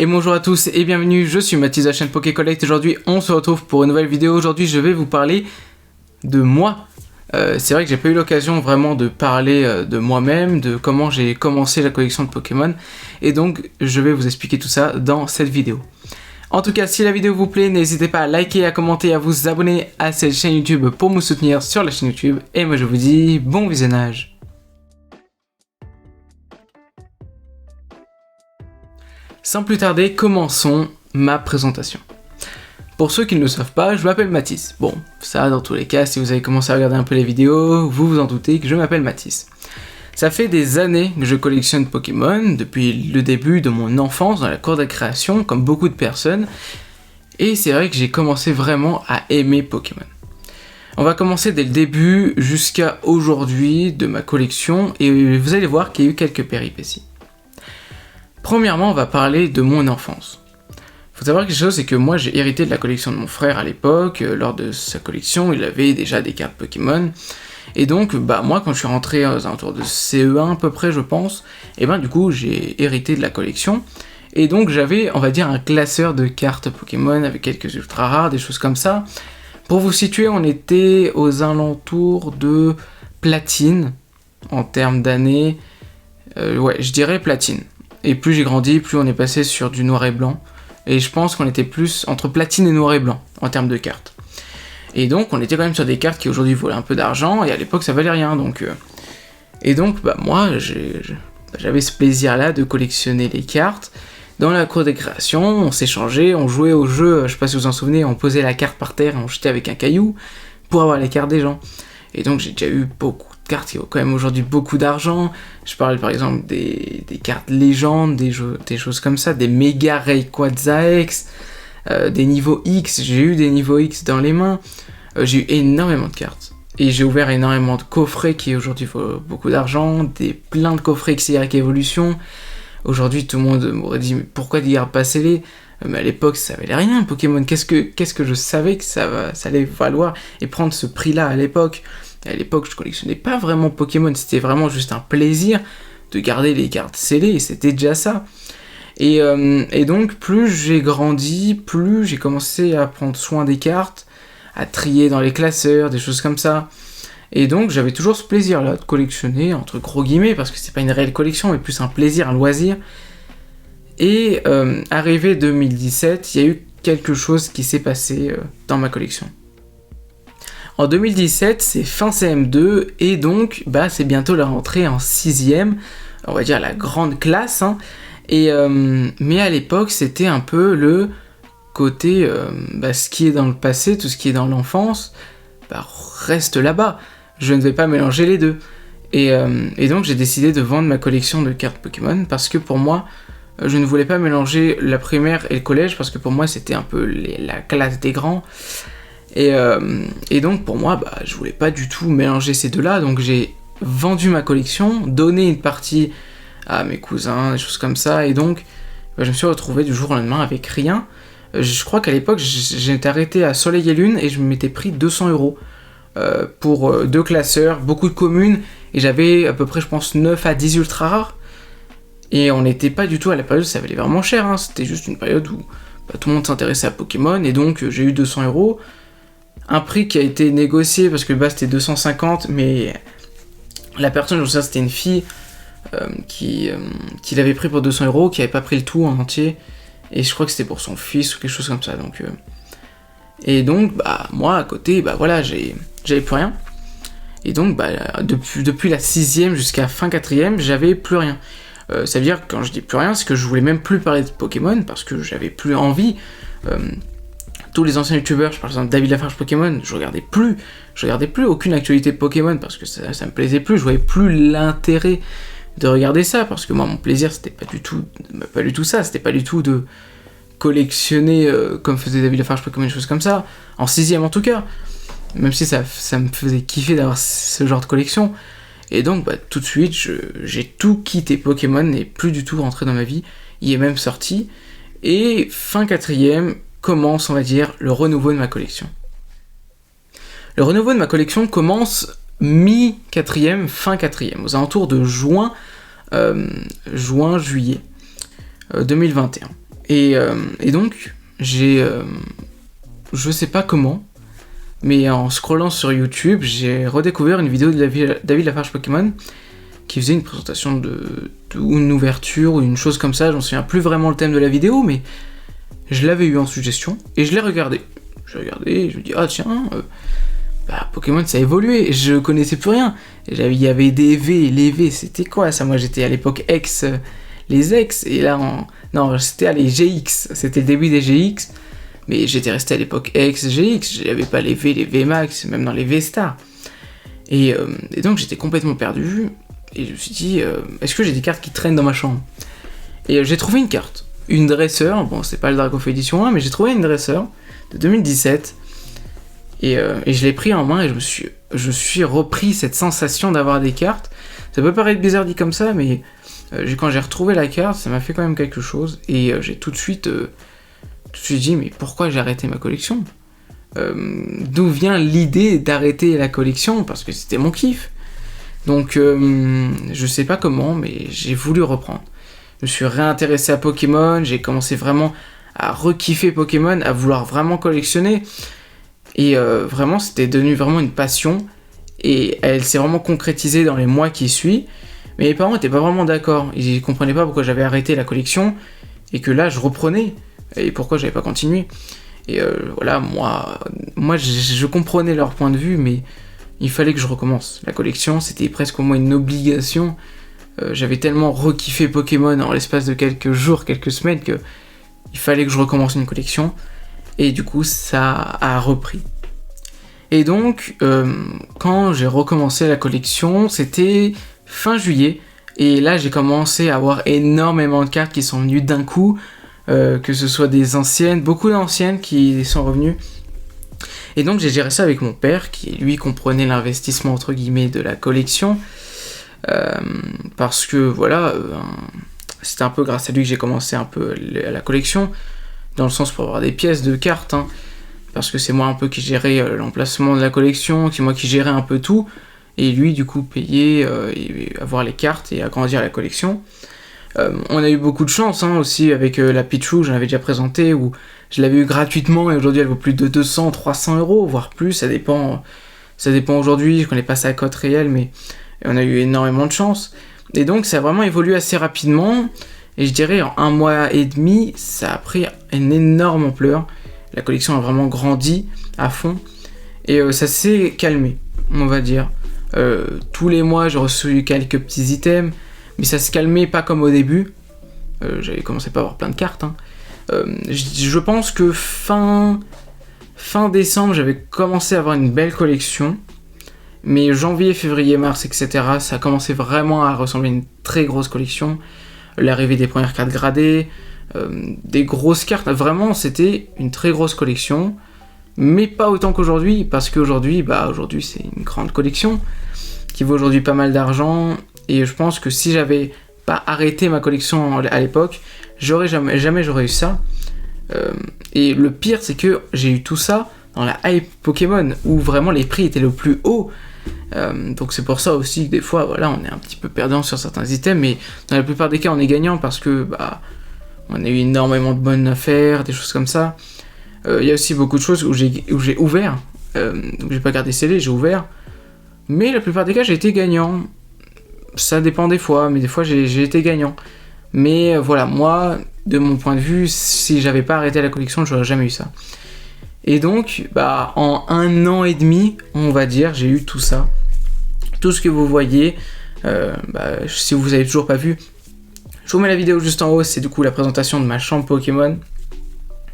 Et bonjour à tous et bienvenue, je suis Mathis de la chaîne Pokécollect. Aujourd'hui on se retrouve pour une nouvelle vidéo. Aujourd'hui je vais vous parler de moi. C'est vrai que j'ai pas eu l'occasion vraiment de parler de moi-même, de comment j'ai commencé la collection de Pokémon. Et donc je vais vous expliquer tout ça dans cette vidéo. En tout cas, si la vidéo vous plaît, n'hésitez pas à liker, à commenter et à vous abonner à cette chaîne YouTube pour me soutenir sur la chaîne YouTube. Et moi je vous dis bon visionnage. Sans plus tarder, commençons ma présentation. Pour ceux qui ne le savent pas, je m'appelle Mathis. Bon, ça dans tous les cas, si vous avez commencé à regarder un peu les vidéos, vous vous en doutez que je m'appelle Mathis. Ça fait des années que je collectionne Pokémon, depuis le début de mon enfance dans la cour de création, comme beaucoup de personnes. Et c'est vrai que j'ai commencé vraiment à aimer Pokémon. On va commencer dès le début jusqu'à aujourd'hui de ma collection, et vous allez voir qu'il y a eu quelques péripéties. Premièrement, on va parler de mon enfance. Faut savoir quelque chose, c'est que moi j'ai hérité de la collection de mon frère à l'époque. Lors de sa collection, il avait déjà des cartes Pokémon. Et donc, moi quand je suis rentré aux alentours de CE1 à peu près, je pense, et du coup j'ai hérité de la collection. Et donc j'avais, on va dire, un classeur de cartes Pokémon avec quelques ultra rares, des choses comme ça. Pour vous situer, on était aux alentours de platine, en termes d'années. Je dirais platine. Et plus j'ai grandi, plus on est passé sur du noir et blanc. Et je pense qu'on était plus entre platine et noir et blanc, en termes de cartes. Et donc, on était quand même sur des cartes qui aujourd'hui valaient un peu d'argent, et à l'époque, ça valait rien. Et donc, moi, j'avais ce plaisir-là de collectionner les cartes. Dans la cour des créations, on s'échangeait, on jouait au jeu, je sais pas si vous en souvenez, on posait la carte par terre et on jetait avec un caillou pour avoir les cartes des gens. Et donc, j'ai déjà eu beaucoup de cartes qui ont quand même aujourd'hui beaucoup d'argent. Je parle par exemple des cartes légendes, des choses comme ça, des méga Rayquaza X, des niveaux X. J'ai eu des niveaux X dans les mains. J'ai eu énormément de cartes. Et j'ai ouvert énormément de coffrets qui aujourd'hui vaut beaucoup d'argent, plein de coffrets XY Evolution. Aujourd'hui, tout le monde m'aurait dit mais pourquoi tu gardes pas scellé? Mais à l'époque, ça valait rien, Pokémon. Qu'est-ce que je savais que ça allait valoir et prendre ce prix-là à l'époque? À l'époque, je collectionnais pas vraiment Pokémon, c'était vraiment juste un plaisir de garder les cartes scellées, et c'était déjà ça. Et donc, plus j'ai grandi, plus j'ai commencé à prendre soin des cartes, à trier dans les classeurs, des choses comme ça. Et donc, j'avais toujours ce plaisir-là de collectionner, entre gros guillemets, parce que c'est pas une réelle collection, mais plus un plaisir, un loisir. Et arrivé 2017, il y a eu quelque chose qui s'est passé dans ma collection. En 2017, c'est fin CM2, et donc c'est bientôt la rentrée en 6ème, on va dire la grande classe, hein. Mais à l'époque, c'était un peu le côté, ce qui est dans le passé, tout ce qui est dans l'enfance, reste là-bas. Je ne vais pas mélanger les deux. Et donc j'ai décidé de vendre ma collection de cartes Pokémon, parce que pour moi, je ne voulais pas mélanger la primaire et le collège, parce que pour moi c'était un peu la classe des grands. Et donc pour moi, je voulais pas du tout mélanger ces deux-là, donc j'ai vendu ma collection, donné une partie à mes cousins, des choses comme ça, et donc je me suis retrouvé du jour au lendemain avec rien. Je crois qu'à l'époque, j'étais arrêté à Soleil et Lune, et je m'étais pris 200€ pour 2 classeurs, beaucoup de communes, et j'avais à peu près, je pense, 9 à 10 ultra rares. Et on n'était pas du tout à la période où ça valait vraiment cher, hein. C'était juste une période où tout le monde s'intéressait à Pokémon, et donc j'ai eu 200€. Un prix qui a été négocié parce que c'était 250, mais la personne, je me souviens, c'était une fille qui l'avait pris pour 200€, qui avait pas pris le tout en entier, et je crois que c'était pour son fils ou quelque chose comme ça. Et donc, moi à côté, j'avais plus rien. Et donc, depuis la 6ème jusqu'à fin 4ème, j'avais plus rien. Ça veut dire que quand je dis plus rien, c'est que je voulais même plus parler de Pokémon parce que j'avais plus envie. Tous les anciens youtubeurs, par exemple David Lafarge Pokémon, je regardais plus aucune actualité Pokémon parce que ça me plaisait plus, je voyais plus l'intérêt de regarder ça, parce que moi mon plaisir c'était pas du tout ça, c'était pas du tout de collectionner comme faisait David Lafarge Pokémon, des choses comme ça, en 6ème en tout cas, même si ça me faisait kiffer d'avoir ce genre de collection. Et donc tout de suite j'ai tout quitté Pokémon et plus du tout rentré dans ma vie, il est même sorti, et fin 4ème, commence, on va dire, le renouveau de ma collection. Le renouveau de ma collection commence mi-4ème, fin 4ème, aux alentours de juin-juillet 2021. Et donc, je sais pas comment, mais en scrollant sur YouTube, j'ai redécouvert une vidéo de David Lafarge Pokémon qui faisait une présentation ou une ouverture ou une chose comme ça, j'en souviens plus vraiment le thème de la vidéo, mais je l'avais eu en suggestion et je l'ai regardé. J'ai regardé et je me dis, ah tiens, Pokémon ça a évolué, je connaissais plus rien. Il y avait des V, les V c'était quoi ça? Moi j'étais à l'époque X, les X, et là non, c'était les GX, c'était le début des GX, mais j'étais resté à l'époque X, GX, j'avais pas les V Max, même dans les V Star. Et donc j'étais complètement perdu, et je me suis dit, est-ce que j'ai des cartes qui traînent dans ma chambre? Et j'ai trouvé une carte, une dresseur, bon c'est pas le Dracaufeu édition 1, mais j'ai trouvé une dresseur de 2017, et je l'ai pris en main, et je suis repris cette sensation d'avoir des cartes. Ça peut paraître bizarre dit comme ça, mais quand j'ai retrouvé la carte, ça m'a fait quand même quelque chose, et j'ai tout de suite dit, mais pourquoi j'ai arrêté ma collection? D'où vient l'idée d'arrêter la collection? Parce que c'était mon kiff. Donc je sais pas comment, mais j'ai voulu reprendre. Je me suis réintéressé à Pokémon, j'ai commencé vraiment à rekiffer Pokémon, à vouloir vraiment collectionner. Et vraiment, c'était devenu vraiment une passion. Et elle s'est vraiment concrétisée dans les mois qui suivent. Mais mes parents n'étaient pas vraiment d'accord. Ils comprenaient pas pourquoi j'avais arrêté la collection. Et que là, je reprenais. Et pourquoi j'avais pas continué. Et voilà, moi je comprenais leur point de vue, mais il fallait que je recommence. La collection, c'était presque au moins une obligation. J'avais tellement rekiffé Pokémon en l'espace de quelques jours, quelques semaines, que il fallait que je recommence une collection. Et du coup, ça a repris. Et donc, quand j'ai recommencé la collection, c'était fin juillet. Et là, j'ai commencé à avoir énormément de cartes qui sont venues d'un coup. Que ce soit des anciennes, beaucoup d'anciennes qui sont revenues. Et donc j'ai géré ça avec mon père, qui lui comprenait l'investissement entre guillemets de la collection. Parce que voilà, c'était un peu grâce à lui que j'ai commencé un peu la collection, dans le sens pour avoir des pièces de cartes, hein, parce que c'est moi un peu qui gérais l'emplacement de la collection, moi qui gérais un peu tout, et lui du coup payer, et avoir les cartes et agrandir la collection. On a eu beaucoup de chance aussi avec la Pichu, j'en avais déjà présenté, où je l'avais eu gratuitement et aujourd'hui elle vaut plus de 200, 300 euros, voire plus, ça dépend aujourd'hui, je connais pas sa cote réelle, mais on a eu énormément de chance. Et donc ça a vraiment évolué assez rapidement, et je dirais en 1 mois et demi, ça a pris une énorme ampleur, la collection a vraiment grandi à fond, et ça s'est calmé, on va dire. Tous les mois j'ai reçu quelques petits items, mais ça se calmait pas comme au début. J'avais commencé à avoir plein de cartes. Je pense que fin décembre, j'avais commencé à avoir une belle collection. Mais janvier, février, mars, etc., ça a commencé vraiment à ressembler à une très grosse collection. L'arrivée des premières cartes gradées, des grosses cartes. Vraiment, c'était une très grosse collection. Mais pas autant qu'aujourd'hui, parce qu'aujourd'hui, aujourd'hui, c'est une grande collection qui vaut aujourd'hui pas mal d'argent. Et je pense que si j'avais pas arrêté ma collection à l'époque, jamais j'aurais eu ça. Et le pire, c'est que j'ai eu tout ça dans la hype Pokémon, où vraiment les prix étaient le plus haut. Donc c'est pour ça aussi que des fois, voilà, on est un petit peu perdant sur certains items, mais dans la plupart des cas, on est gagnant parce que on a eu énormément de bonnes affaires, des choses comme ça. Il y a aussi beaucoup de choses où j'ai ouvert. Donc j'ai pas gardé scellé, j'ai ouvert. Mais la plupart des cas, j'ai été gagnant. Ça dépend des fois, mais des fois j'ai été gagnant. Mais voilà, moi, de mon point de vue, si j'avais pas arrêté la collection, j'aurais jamais eu ça. Et donc, en 1 an et demi, on va dire, j'ai eu tout ça. Tout ce que vous voyez, si vous avez toujours pas vu, je vous mets la vidéo juste en haut, c'est du coup la présentation de ma chambre Pokémon.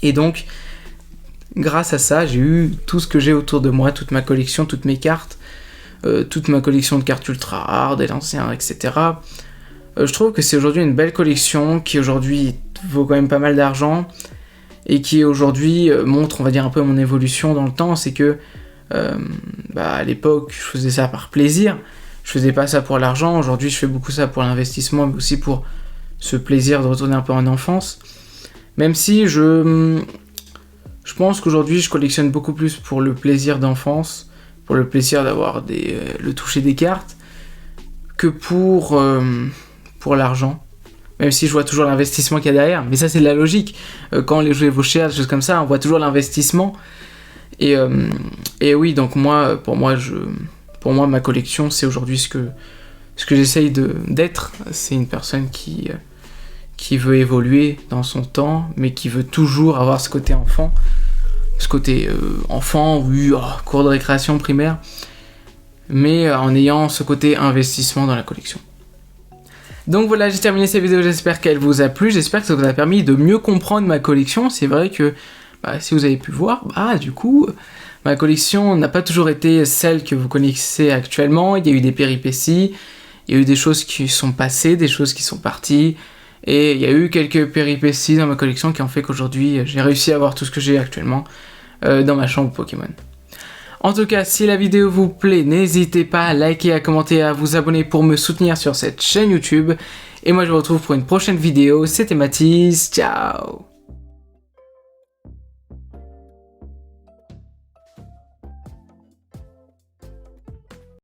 Et donc, grâce à ça, j'ai eu tout ce que j'ai autour de moi, toute ma collection, toutes mes cartes. Toute ma collection de cartes ultra rares, des anciens, etc. Je trouve que c'est aujourd'hui une belle collection qui aujourd'hui vaut quand même pas mal d'argent et qui aujourd'hui montre, on va dire, un peu mon évolution dans le temps. C'est que à l'époque, je faisais ça par plaisir, je faisais pas ça pour l'argent. Aujourd'hui, je fais beaucoup ça pour l'investissement, mais aussi pour ce plaisir de retourner un peu en enfance. Même si je pense qu'aujourd'hui, je collectionne beaucoup plus pour le plaisir d'enfance, pour le plaisir d'avoir le toucher des cartes, que pour l'argent. même si je vois toujours l'investissement qu'il y a derrière. Mais ça, c'est de la logique. Quand les jeux vaut cher, des choses comme ça, on voit toujours l'investissement. Et oui, donc pour moi, ma collection, c'est aujourd'hui ce que j'essaye d'être. C'est une personne qui veut évoluer dans son temps, mais qui veut toujours avoir ce côté enfant. Ce côté enfant, oui, cours de récréation primaire, mais en ayant ce côté investissement dans la collection. Donc voilà, j'ai terminé cette vidéo, j'espère qu'elle vous a plu, j'espère que ça vous a permis de mieux comprendre ma collection. C'est vrai que, si vous avez pu voir, du coup, ma collection n'a pas toujours été celle que vous connaissez actuellement. Il y a eu des péripéties, il y a eu des choses qui sont passées, des choses qui sont parties, et il y a eu quelques péripéties dans ma collection qui ont fait qu'aujourd'hui, j'ai réussi à avoir tout ce que j'ai actuellement dans ma chambre Pokémon. En tout cas, si la vidéo vous plaît, n'hésitez pas à liker, à commenter, à vous abonner pour me soutenir sur cette chaîne YouTube. Et moi, je vous retrouve pour une prochaine vidéo. C'était Mathis, ciao!